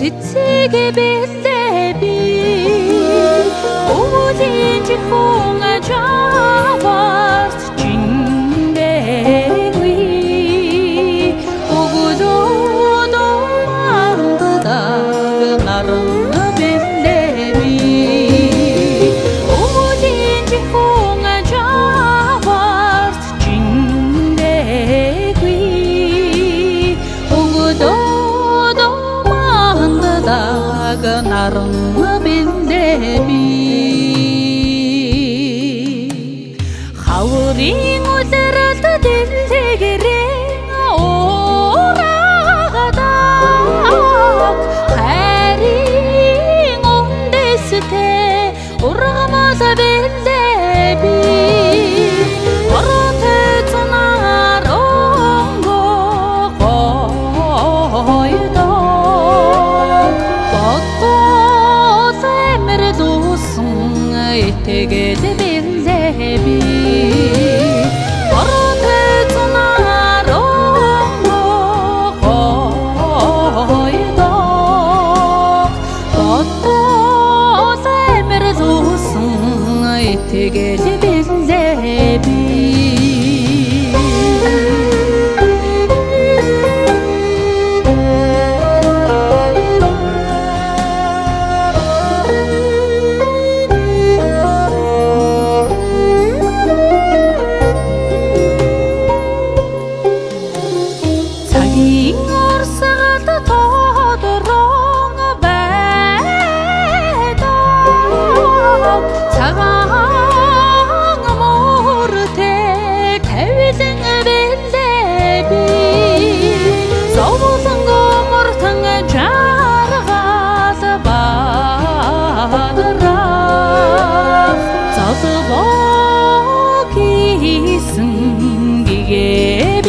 Цэцэгэ бэлээ би өвлийн чихүүн ажаварт чиндэггүй өгөлөдөө манддаг наран бэлээ би өвлийн чихүүн ажаварт чиндэггүй наран бэлээ би хаврын үлрэлт дэлгэрэн уураагадаг хайрын үндэстэй ургамал бэлээ би оротой цунаар тэгээд бэлээ би оротой цунаар ойдог бодол эмэрлүүсэн тэгээд бэлээ би Bogeysin gige